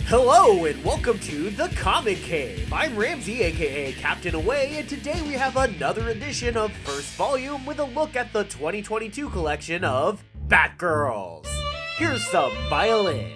Hello and welcome to the Comic Cave. I'm Ramsey, aka Captain Away, and today we have another edition of First Volume with a look at the 2022 collection of Batgirls. Here's some violins.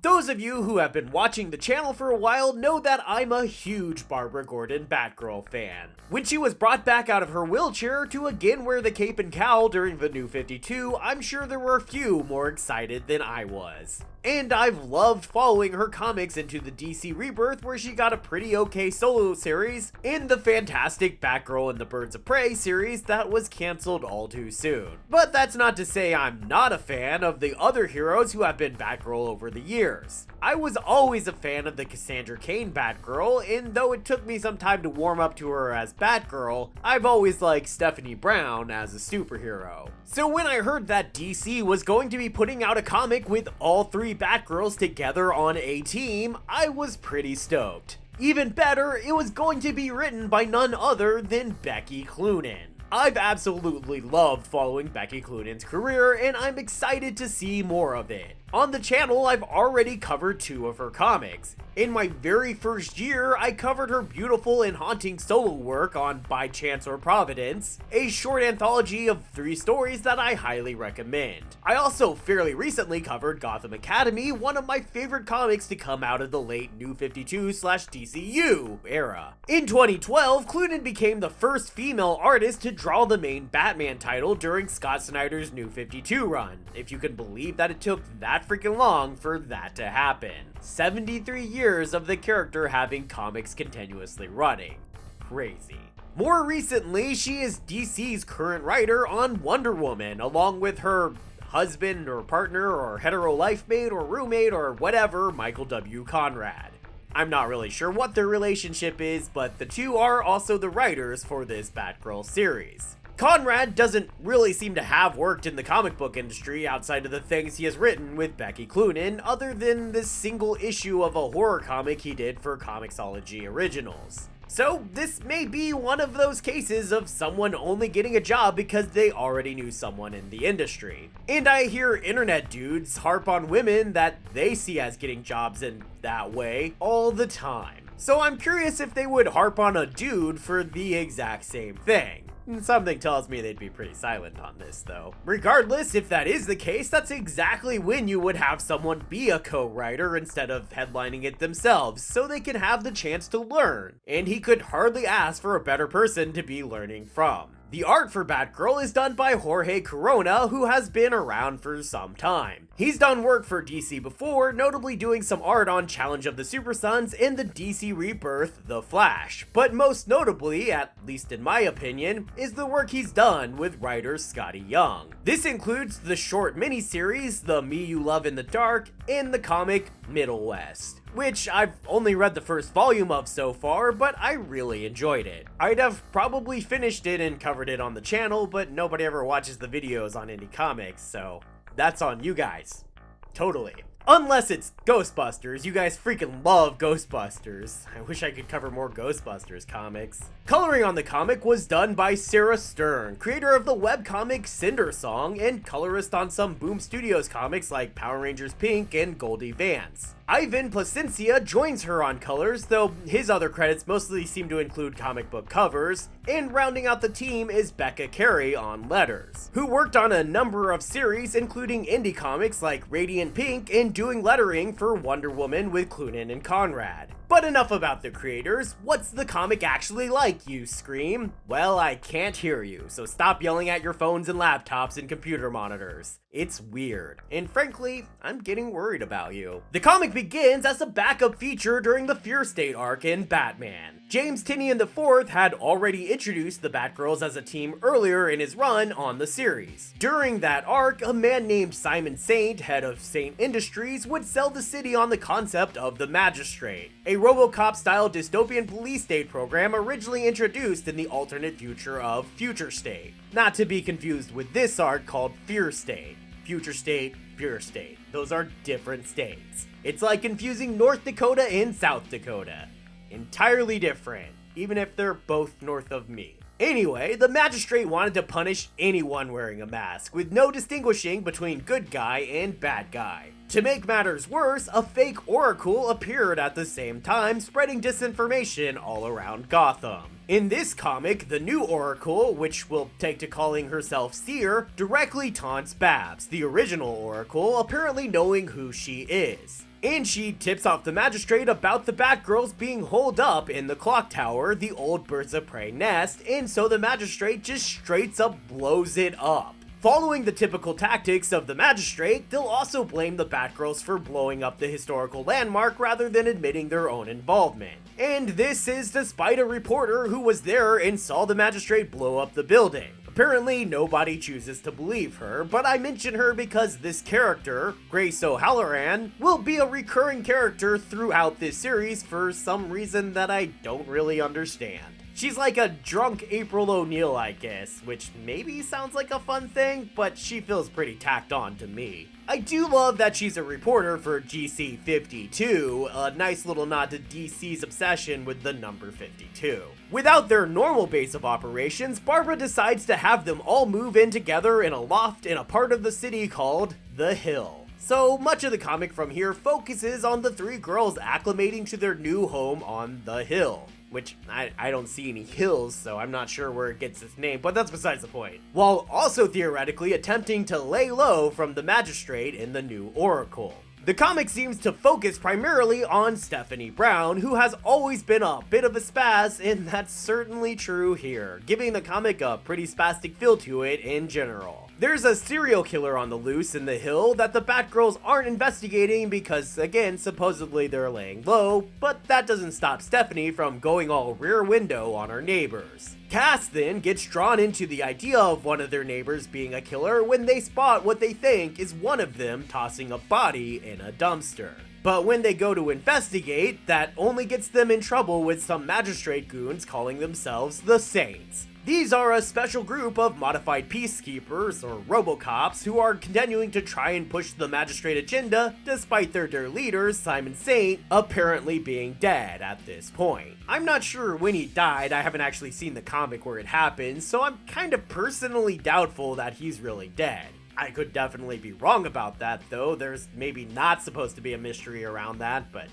Those of you who have been watching the channel for a while know that I'm a huge Barbara Gordon Batgirl fan. When she was brought back out of her wheelchair to again wear the cape and cowl during the New 52, I'm sure there were a few more excited than I was. And I've loved following her comics into the DC Rebirth, where she got a pretty okay solo series, and the fantastic Batgirl and the Birds of Prey series that was cancelled all too soon. But that's not to say I'm not a fan of the other heroes who have been Batgirl over the years. I was always a fan of the Cassandra Cain Batgirl, and though it took me some time to warm up to her as Batgirl, I've always liked Stephanie Brown as a superhero. So when I heard that DC was going to be putting out a comic with all three Batgirls together on a team, I was pretty stoked. Even better, it was going to be written by none other than Becky Cloonan. I've absolutely loved following Becky Cloonan's career, and I'm excited to see more of it. On the channel, I've already covered 2 of her comics. In my very first year, I covered her beautiful and haunting solo work on By Chance or Providence, a short anthology of 3 stories that I highly recommend. I also fairly recently covered Gotham Academy, one of my favorite comics to come out of the late New 52/DCU era. In 2012, Cloonan became the first female artist to draw the main Batman title during Scott Snyder's New 52 run, if you can believe that it took that freaking long for that to happen. 73 years of the character having comics continuously running. Crazy. More recently, she is DC's current writer on Wonder Woman, along with her husband or partner or hetero life mate or roommate or whatever, Michael W. Conrad. I'm not really sure what their relationship is, but the two are also the writers for this Batgirl series. Conrad doesn't really seem to have worked in the comic book industry outside of the things he has written with Becky Cloonan, other than this single issue of a horror comic he did for Comixology Originals. So this may be one of those cases of someone only getting a job because they already knew someone in the industry. And I hear internet dudes harp on women that they see as getting jobs in that way all the time. So I'm curious if they would harp on a dude for the exact same thing. Something tells me they'd be pretty silent on this, though. Regardless, if that is the case, that's exactly when you would have someone be a co-writer instead of headlining it themselves, so they can have the chance to learn. And he could hardly ask for a better person to be learning from. The art for Batgirl is done by Jorge Corona, who has been around for some time. He's done work for DC before, notably doing some art on Challenge of the Super Sons and the DC Rebirth The Flash, but most notably, at least in my opinion, is the work he's done with writer Scotty Young. This includes the short miniseries The Me You Love in the Dark and the comic Middle West, which I've only read the first volume of so far, but I really enjoyed it. I'd have probably finished it and covered it on the channel, but nobody ever watches the videos on indie comics, so that's on you guys. Totally. Unless it's Ghostbusters. You guys freaking love Ghostbusters. I wish I could cover more Ghostbusters comics. Coloring on the comic was done by Sarah Stern, creator of the webcomic Cinder Song and colorist on some Boom Studios comics like Power Rangers Pink and Goldie Vance. Ivan Placencia joins her on colors, though his other credits mostly seem to include comic book covers, and rounding out the team is Becca Carey on letters, who worked on a number of series including indie comics like Radiant Pink and doing lettering for Wonder Woman with Cloonan and Conrad. But enough about the creators. What's the comic actually like, you scream? Well, I can't hear you, so stop yelling at your phones and laptops and computer monitors. It's weird, and frankly, I'm getting worried about you. The comic begins as a backup feature during the Fear State arc in Batman. James Tynion IV had already introduced the Batgirls as a team earlier in his run on the series. During that arc, a man named Simon Saint, head of Saint Industries, would sell the city on the concept of the Magistrate, a RoboCop-style dystopian police state program originally introduced in the alternate future of Future State. Not to be confused with this arc called Fear State. Future State, Fear State. Those are different states. It's like confusing North Dakota and South Dakota. Entirely different. even if they're both north of me. Anyway, the magistrate wanted to punish anyone wearing a mask, with no distinguishing between good guy and bad guy. To make matters worse, a fake oracle appeared at the same time, spreading disinformation all around Gotham. In this comic, the new oracle, which will take to calling herself Seer, directly taunts Babs, the original oracle, apparently knowing who she is. And she tips off the magistrate about the Batgirls being holed up in the clock tower, the old Birds of Prey nest, and so the magistrate just straight up blows it up. Following the typical tactics of the magistrate, they'll also blame the Batgirls for blowing up the historical landmark rather than admitting their own involvement. And this is despite a reporter who was there and saw the magistrate blow up the building. Apparently, nobody chooses to believe her, but I mention her because this character, Grace O'Halloran, will be a recurring character throughout this series for some reason that I don't really understand. She's like a drunk April O'Neil, I guess, which maybe sounds like a fun thing, but she feels pretty tacked on to me. I do love that she's a reporter for GC52, a nice little nod to DC's obsession with the number 52. Without their normal base of operations, Barbara decides to have them all move in together in a loft in a part of the city called The Hill. So much of the comic from here focuses on the three girls acclimating to their new home on The Hill. Which I don't see any hills, so I'm not sure where it gets its name, but that's besides the point. While also theoretically attempting to lay low from the magistrate in the new Oracle. The comic seems to focus primarily on Stephanie Brown, who has always been a bit of a spaz, and that's certainly true here, giving the comic a pretty spastic feel to it in general. There's a serial killer on the loose in The Hill that the Batgirls aren't investigating because, again, supposedly they're laying low, but that doesn't stop Stephanie from going all rear window on her neighbors. Cass then gets drawn into the idea of one of their neighbors being a killer when they spot what they think is one of them tossing a body in a dumpster. But when they go to investigate, that only gets them in trouble with some magistrate goons calling themselves the Saints. These are a special group of modified peacekeepers, or robocops, who are continuing to try and push the magistrate agenda, despite their leaders, Simon Saint, apparently being dead at this point. I'm not sure when he died, I haven't actually seen the comic where it happened, so I'm kind of personally doubtful that he's really dead. I could definitely be wrong about that, though. There's maybe not supposed to be a mystery around that, but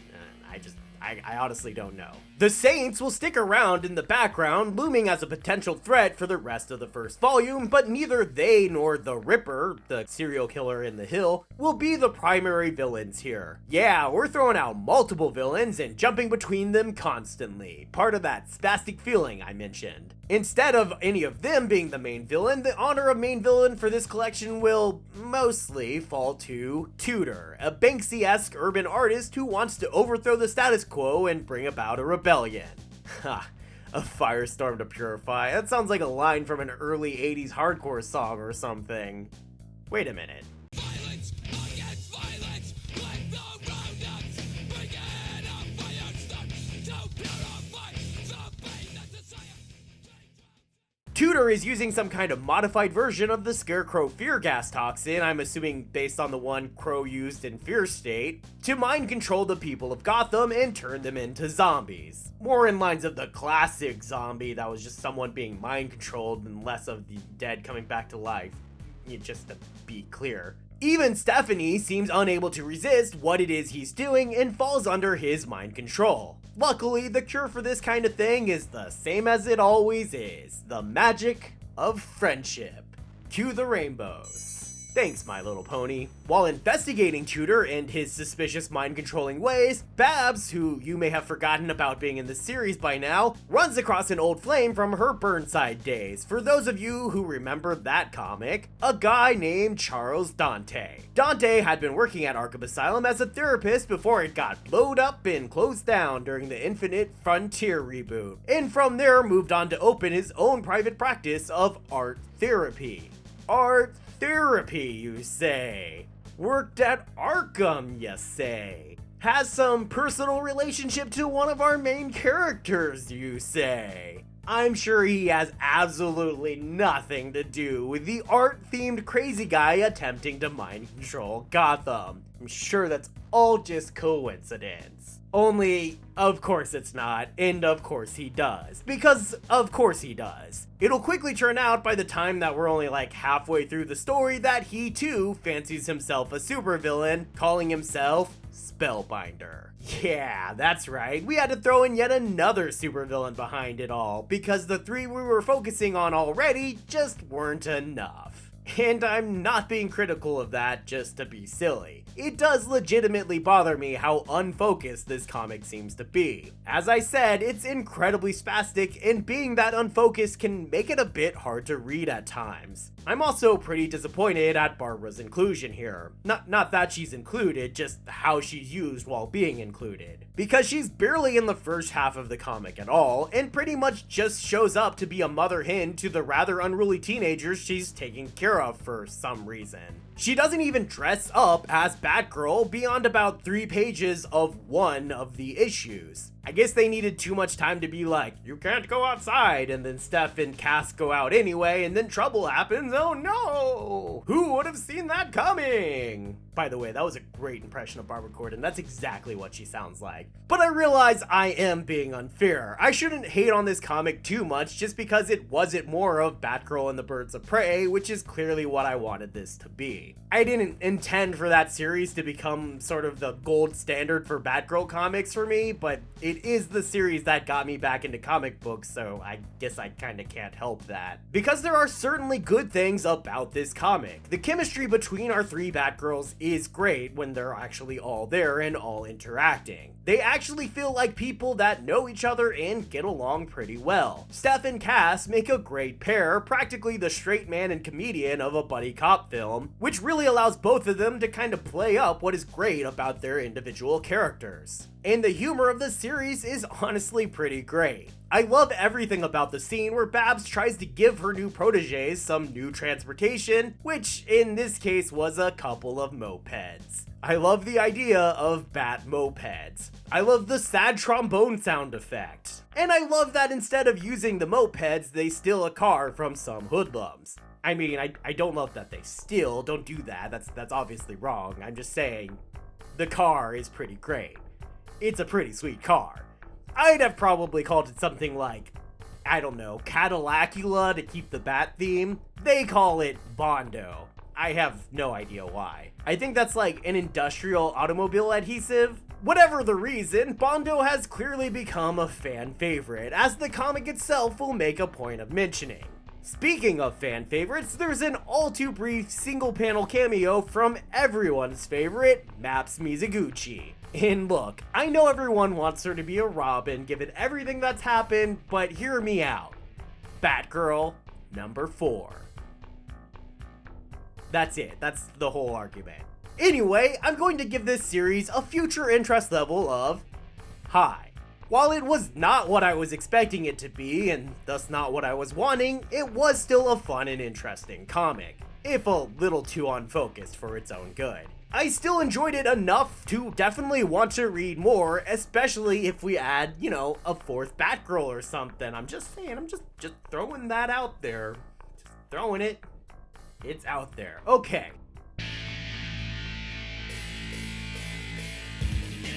I honestly don't know. The Saints will stick around in the background, looming as a potential threat for the rest of the first volume, but neither they nor the Ripper, the serial killer in The Hill, will be the primary villains here. Yeah, we're throwing out multiple villains and jumping between them constantly, part of that spastic feeling I mentioned. Instead of any of them being the main villain, the honor of main villain for this collection will mostly fall to Tudor, a Banksy-esque urban artist who wants to overthrow the status quo and bring about a rebellion. Ha, a firestorm to purify. That sounds like a line from an early 80s hardcore song or something. Wait a minute. Violence against violence, let the round-ups begin a firestorm to purify the pain that desire. Tudor is using some kind of modified version of the Scarecrow fear gas toxin, I'm assuming based on the one Crow used in Fear State, to mind control the people of Gotham and turn them into zombies. More in lines of the classic zombie that was just someone being mind controlled and less of the dead coming back to life, just to be clear. Even Stephanie seems unable to resist what it is he's doing and falls under his mind control. Luckily, the cure for this kind of thing is the same as it always is, the magic of friendship. Cue the rainbows. Thanks, My Little Pony. While investigating Tudor and his suspicious mind-controlling ways, Babs, who you may have forgotten about being in the series by now, runs across an old flame from her Burnside days. For those of you who remember that comic, a guy named Charles Dante. Dante had been working at Arkham Asylum as a therapist before it got blowed up and closed down during the Infinite Frontier reboot, and from there moved on to open his own private practice of art therapy. Art therapy, you say? Worked at Arkham, you say? Has some personal relationship to one of our main characters, you say? I'm sure he has absolutely nothing to do with the art-themed crazy guy attempting to mind control Gotham. I'm sure that's all just coincidence. Only, of course it's not, and of course he does. Because, of course he does. It'll quickly turn out by the time that we're only like halfway through the story that he too fancies himself a supervillain, calling himself Spellbinder. Yeah, that's right, we had to throw in yet another supervillain behind it all, because the three we were focusing on already just weren't enough. And I'm not being critical of that just to be silly. It does legitimately bother me how unfocused this comic seems to be. As I said, it's incredibly spastic, and being that unfocused can make it a bit hard to read at times. I'm also pretty disappointed at Barbara's inclusion here. Not that she's included, just how she's used while being included. Because she's barely in the first half of the comic at all, and pretty much just shows up to be a mother hen to the rather unruly teenagers she's taking care of for some reason. She doesn't even dress up as Batgirl beyond about 3 pages of one of the issues. I guess they needed too much time to be like, you can't go outside, and then Steph and Cass go out anyway, and then trouble happens, oh no! Who would have seen that coming? By the way, that was a great impression of Barbara Gordon, that's exactly what she sounds like. But I realize I am being unfair. I shouldn't hate on this comic too much just because it wasn't more of Batgirl and the Birds of Prey, which is clearly what I wanted this to be. I didn't intend for that series to become sort of the gold standard for Batgirl comics for me, but it is the series that got me back into comic books, so I guess I kinda can't help that. Because there are certainly good things about this comic. The chemistry between our 3 Batgirls is great when they're actually all there and all interacting. They actually feel like people that know each other and get along pretty well. Steph and Cass make a great pair, practically the straight man and comedian of a buddy cop film, which really allows both of them to kind of play up what is great about their individual characters. And the humor of the series is honestly pretty great. I love everything about the scene where Babs tries to give her new proteges some new transportation, which in this case was a couple of mopeds. I love the idea of bat mopeds. I love the sad trombone sound effect. And I love that instead of using the mopeds, they steal a car from some hoodlums. I mean, I don't love that they steal, don't do that, that's obviously wrong. I'm just saying, the car is pretty great. It's a pretty sweet car. I'd have probably called it something like, I don't know, Cadillacula to keep the bat theme. They call it Bondo. I have no idea why. I think that's like an industrial automobile adhesive. Whatever the reason, Bondo has clearly become a fan favorite, as the comic itself will make a point of mentioning. Speaking of fan favorites, there's an all too brief single panel cameo from everyone's favorite, Maps Mizuguchi. And look, I know everyone wants her to be a Robin given everything that's happened, but hear me out. Batgirl number 4. That's it, that's the whole argument. Anyway, I'm going to give this series a future interest level of high. While it was not what I was expecting it to be, and thus not what I was wanting, it was still a fun and interesting comic, if a little too unfocused for its own good. I still enjoyed it enough to definitely want to read more, especially if we add, you know, a 4th Batgirl or something. I'm just saying, I'm just throwing that out there. Just throwing it. It's out there. Okay.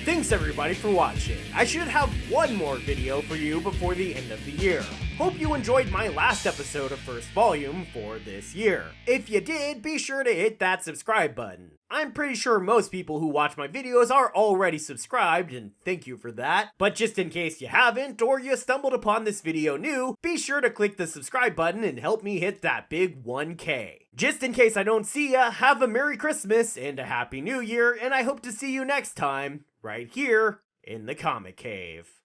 Thanks everybody for watching. I should have one more video for you before the end of the year. Hope you enjoyed my last episode of First Volume for this year. If you did, be sure to hit that subscribe button. I'm pretty sure most people who watch my videos are already subscribed, and thank you for that. But just in case you haven't, or you stumbled upon this video new, be sure to click the subscribe button and help me hit that big 1K. Just in case I don't see ya, have a Merry Christmas and a Happy New Year, and I hope to see you next time, right here in the Comic Cave.